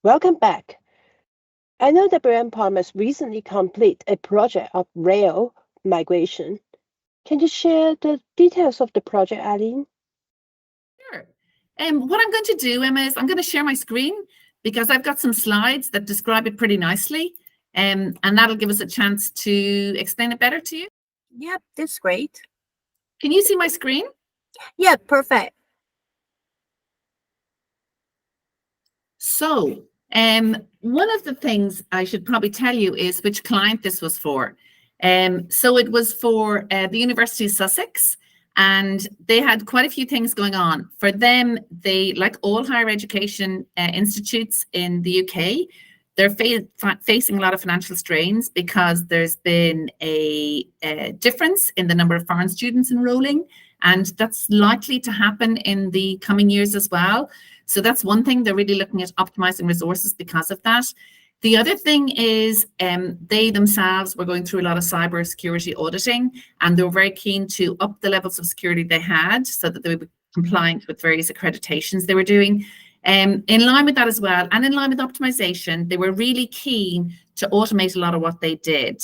Welcome back. I know that brand Promus recently completed a project of rail migration. Can you share the details of the project, Aline? Sure. What I'm going to do, Emma, is I'm going to share my screen because I've got some slides that describe it pretty nicely, and that'll give us a chance to explain it better to you. Yep, that's great. Can you see my screen? Yeah, perfect. So, one of the things I should probably tell you is which client this was for. So it was for the University of Sussex, and they had quite a few things going on. For them, they, like all higher education institutes in the UK, they're facing a lot of financial strains because there's been a difference in the number of foreign students enrolling, and that's likely to happen in the coming years as well. So that's one thing. They're really looking at optimizing resources because of that. The other thing is they themselves were going through a lot of cyber security auditing, and they were very keen to up the levels of security they had so that they would be compliant with various accreditations they were doing. In line with that as well, and in line with optimization, they were really keen to automate a lot of what they did.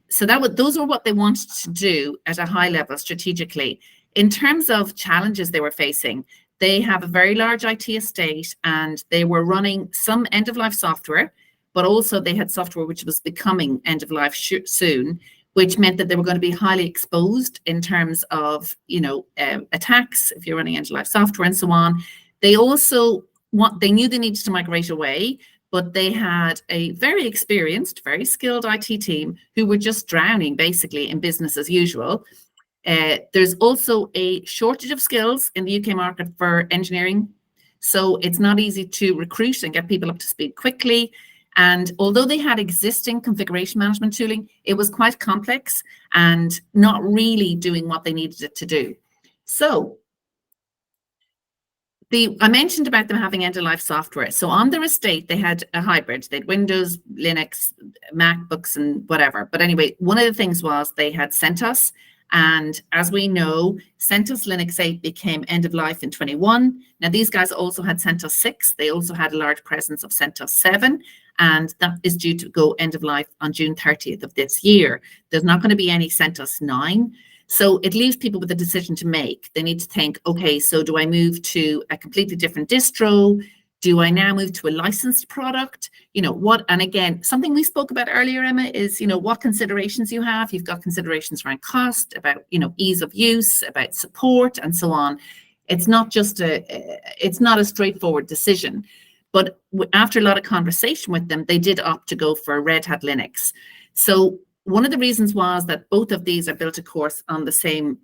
So those were what they wanted to do at a high level strategically. In terms of challenges they were facing, they have a very large IT estate, and they were running some end-of-life software, but also they had software which was becoming end-of-life soon, which meant that they were going to be highly exposed in terms of, attacks if you're running end-of-life software and so on. They also they knew they needed to migrate away, but they had a very experienced, very skilled IT team who were just drowning basically in business as usual. There's also a shortage of skills in the UK market for engineering, so it's not easy to recruit and get people up to speed quickly. And although they had existing configuration management tooling, it was quite complex and not really doing what they needed it to do. So I mentioned about them having end-of-life software. So on their estate, they had a hybrid. They had Windows, Linux, MacBooks, and whatever. But anyway, one of the things was they had CentOS. And as we know, CentOS Linux 8 became end of life in 21. Now, these guys also had CentOS 6. They also had a large presence of CentOS 7, and that is due to go end of life on June 30th of this year. There's not going to be any CentOS 9. So it leaves people with a decision to make. They need to think, okay, so do I move to a completely different distro? Do I now move to a licensed product? And again, something we spoke about earlier, Emma, is, what considerations you have. You've got considerations around cost, about, ease of use, about support, and so on. It's not just it's not a straightforward decision. But after a lot of conversation with them, they did opt to go for Red Hat Linux. So one of the reasons was that both of these are built, of course, on the same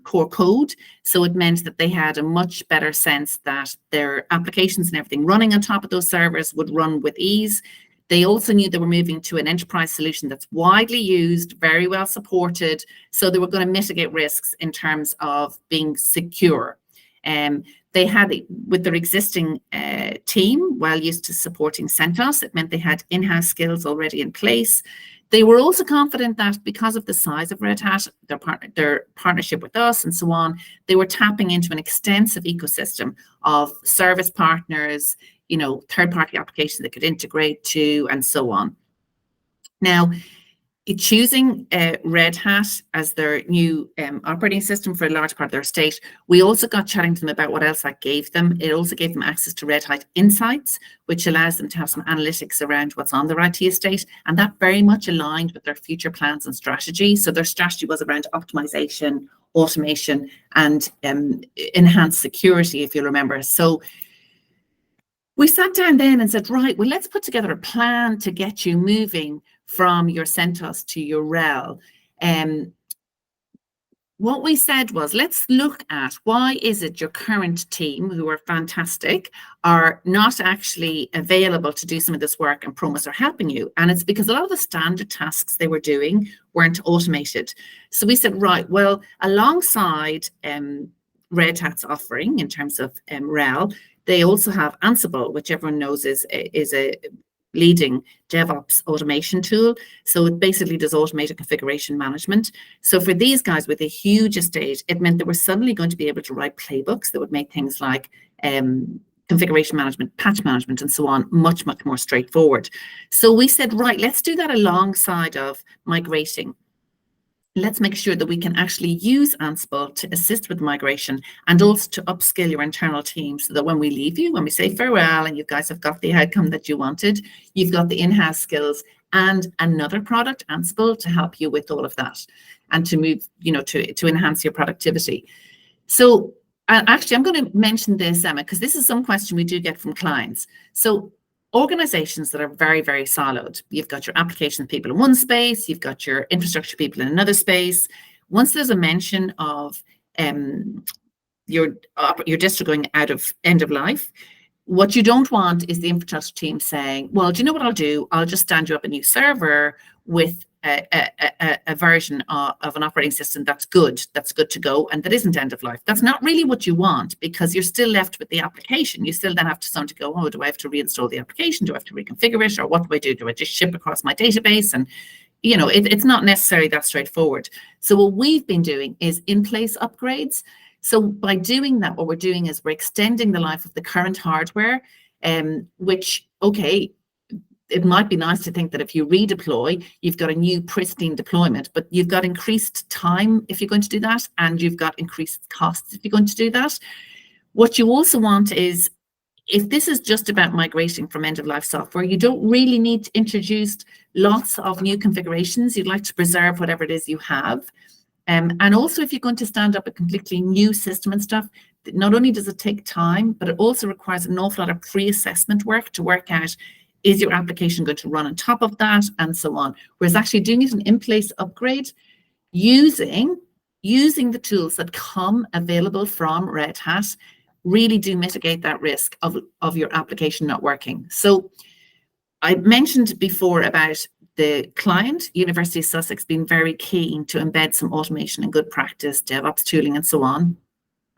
core code. So it meant that they had a much better sense that their applications and everything running on top of those servers would run with ease. They also knew they were moving to an enterprise solution that's widely used, very well supported. So they were going to mitigate risks in terms of being secure. They had, with their existing team, well used to supporting CentOS, it meant they had in-house skills already in place. They were also confident that because of the size of Red Hat, their partnership with us and so on, they were tapping into an extensive ecosystem of service partners, third-party applications they could integrate to, and so on. Now, choosing Red Hat as their new operating system for a large part of their estate, we also got chatting to them about what else that gave them. It also gave them access to Red Hat Insights, which allows them to have some analytics around what's on their IT estate, and that very much aligned with their future plans and strategy. So their strategy was around optimization, automation, and enhanced security, if you remember. So we sat down then and said, right, well, let's put together a plan to get you moving from your CentOS to your RHEL. What we said was, let's look at why is it your current team, who are fantastic, are not actually available to do some of this work, and Promus are helping you. And it's because a lot of the standard tasks they were doing weren't automated. So we said, right, well, alongside Red Hat's offering in terms of RHEL, they also have Ansible, which everyone knows is a leading DevOps automation tool. So it basically does automated configuration management. So for these guys with a huge estate, it meant they were suddenly going to be able to write playbooks that would make things like configuration management, patch management, and so on, much, much more straightforward. So we said, right, let's do that alongside of migrating. Let's make sure that we can actually use Ansible to assist with migration and also to upskill your internal team so that when we leave you, when we say farewell and you guys have got the outcome that you wanted, you've got the in-house skills and another product, Ansible, to help you with all of that and to move, to enhance your productivity. So actually, I'm going to mention this, Emma, because this is some question we do get from clients. So organizations that are very, very siloed, you've got your application people in one space, you've got your infrastructure people in another space. Once there's a mention of your distro going out of end of life, what you don't want is the infrastructure team saying, well, do you know what I'll do? I'll just stand you up a new server with a version of an operating system that's good to go, and that isn't end of life. That's not really what you want, because you're still left with the application. You still then have to start to go, oh, do I have to reinstall the application? Do I have to reconfigure it? Or what do I do? Do I just ship across my database? And it's not necessarily that straightforward. So what we've been doing is in-place upgrades. So by doing that, what we're doing is we're extending the life of the current hardware, which, okay, it might be nice to think that if you redeploy, you've got a new pristine deployment, but you've got increased time if you're going to do that, and you've got increased costs if you're going to do that. What you also want is, if this is just about migrating from end-of-life software, you don't really need to introduce lots of new configurations. You'd like to preserve whatever it is you have. And also, if you're going to stand up a completely new system and stuff, not only does it take time, but it also requires an awful lot of pre-assessment work to work out, is your application going to run on top of that, and so on. Whereas actually doing it an in-place upgrade, using the tools that come available from Red Hat, really do mitigate that risk of your application not working. So I mentioned before about the client, University of Sussex, being very keen to embed some automation and good practice, DevOps tooling and so on,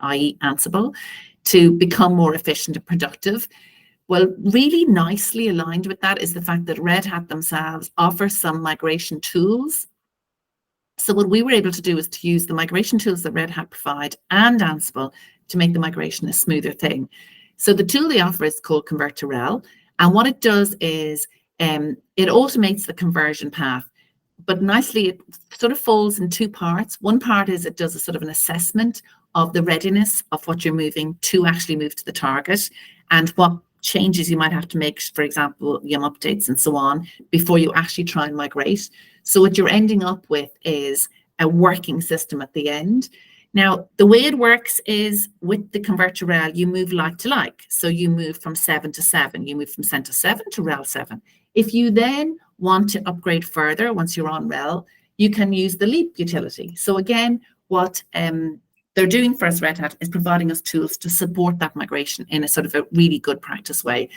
i.e. Ansible, to become more efficient and productive. Well, really nicely aligned with that is the fact that Red Hat themselves offer some migration tools. So what we were able to do is to use the migration tools that Red Hat provide and Ansible to make the migration a smoother thing. So the tool they offer is called Convert to Rel. And what it does is it automates the conversion path. But nicely, it sort of falls in two parts. One part is it does a sort of an assessment of the readiness of what you're moving to actually move to the target, and what changes you might have to make, for example, YUM updates and so on, before you actually try and migrate. So what you're ending up with is a working system at the end. Now, the way it works is with the Convert to Rel, you move like to like. So you move from 7 to 7, you move from CentOS 7 to Rel 7. If you then want to upgrade further, once you're on Rel, you can use the Leap utility. So again, what they're doing for us, Red Hat, is providing us tools to support that migration in a sort of a really good practice way.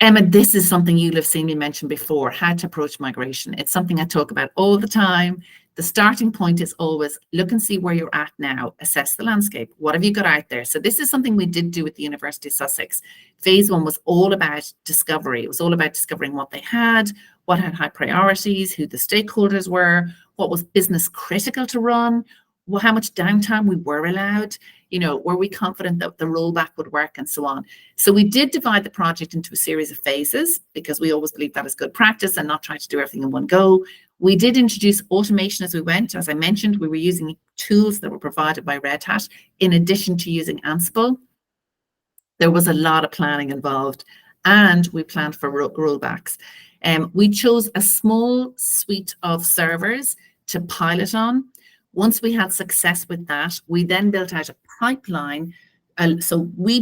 Emma, this is something you'll have seen me mention before, how to approach migration. It's something I talk about all the time. The starting point is always look and see where you're at now, assess the landscape. What have you got out there? So this is something we did do at the University of Sussex. Phase 1 was all about discovery. It was all about discovering what they had, what had high priorities, who the stakeholders were, what was business critical to run, how much downtime we were allowed, were we confident that the rollback would work, and so on. So we did divide the project into a series of phases, because we always believe that is good practice and not trying to do everything in one go. We did introduce automation as we went. As I mentioned, we were using tools that were provided by Red Hat in addition to using Ansible. There was a lot of planning involved, and we planned for rollbacks. We chose a small suite of servers to pilot on. Once we had success with that, we then built out a pipeline. So we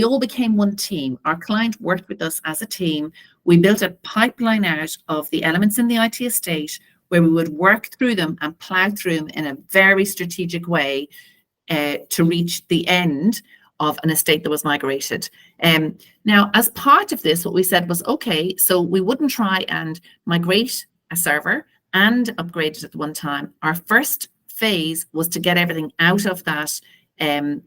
all became one team. Our client worked with us as a team. We built a pipeline out of the elements in the IT estate where we would work through them and plow through them in a very strategic way to reach the end of an estate that was migrated. Now, as part of this, what we said was, okay, so we wouldn't try and migrate a server and upgrade it at one time. Our first phase was to get everything out of that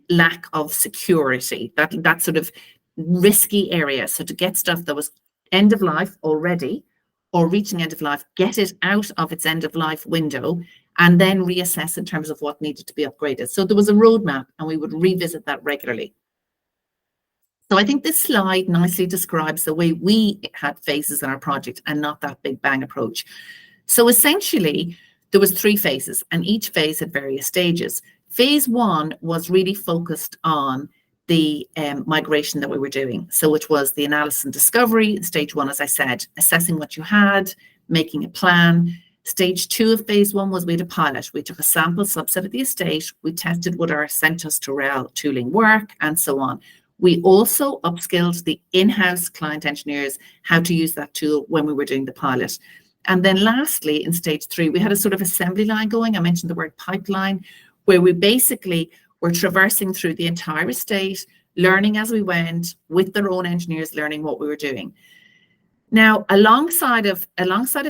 lack of security, that sort of risky area. So to get stuff that was end of life already or reaching end of life, get it out of its end of life window, and then reassess in terms of what needed to be upgraded. So there was a roadmap, and we would revisit that regularly. So I think this slide nicely describes the way we had phases in our project and not that big bang approach. So essentially, there was 3 phases, and each phase had various stages. Phase 1 was really focused on the migration that we were doing. So it was the analysis and discovery. Stage 1, as I said, assessing what you had, making a plan. Stage 2 of phase 1 was we had a pilot. We took a sample subset of the estate. We tested would our CentOS to RHEL tooling work, and so on. We also upskilled the in-house client engineers how to use that tool when we were doing the pilot. And then lastly, in stage 3, we had a sort of assembly line going. I mentioned the word pipeline, where we basically were traversing through the entire estate, learning as we went, with their own engineers learning what we were doing. Now, alongside of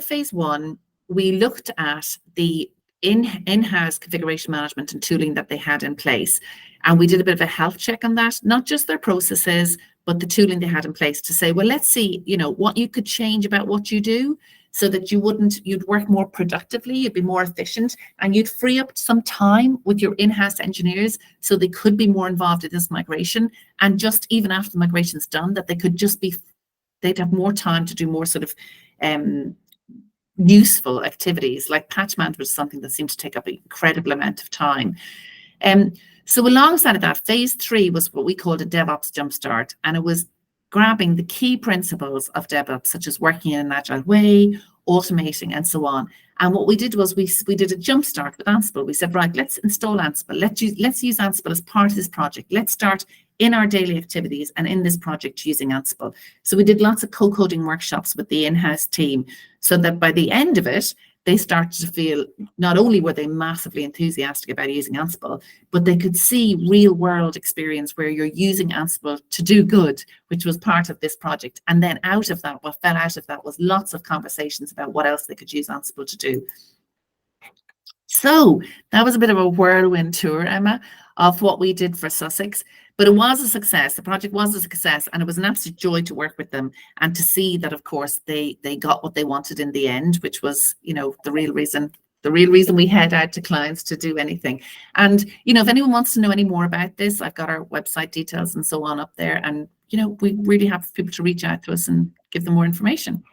phase 1, we looked at the in-house configuration management and tooling that they had in place. And we did a bit of a health check on that, not just their processes, but the tooling they had in place to say, well, let's see, what you could change about what you do, so that you'd work more productively, you'd be more efficient, and you'd free up some time with your in-house engineers so they could be more involved in this migration. And just even after the migration's done, that they'd have more time to do more sort of useful activities, like patch management was something that seemed to take up an incredible amount of time. So alongside of that, phase 3 was what we called a DevOps jumpstart, and it was grabbing the key principles of DevOps, such as working in an agile way, automating, and so on. And what we did was we did a jumpstart with Ansible. We said, right, let's install Ansible. Let's use Ansible as part of this project. Let's start in our daily activities and in this project using Ansible. So we did lots of co-coding workshops with the in-house team, so that by the end of it, they started to feel, not only were they massively enthusiastic about using Ansible, but they could see real world experience where you're using Ansible to do good, which was part of this project. And then out of that, what fell out of that was lots of conversations about what else they could use Ansible to do. So that was a bit of a whirlwind tour, Emma, of what we did for Sussex. But it was a success. The project was a success, and it was an absolute joy to work with them and to see that, of course, they got what they wanted in the end, which was, the real reason we head out to clients to do anything. And, if anyone wants to know any more about this, I've got our website details and so on up there. And, we really have people to reach out to us and give them more information.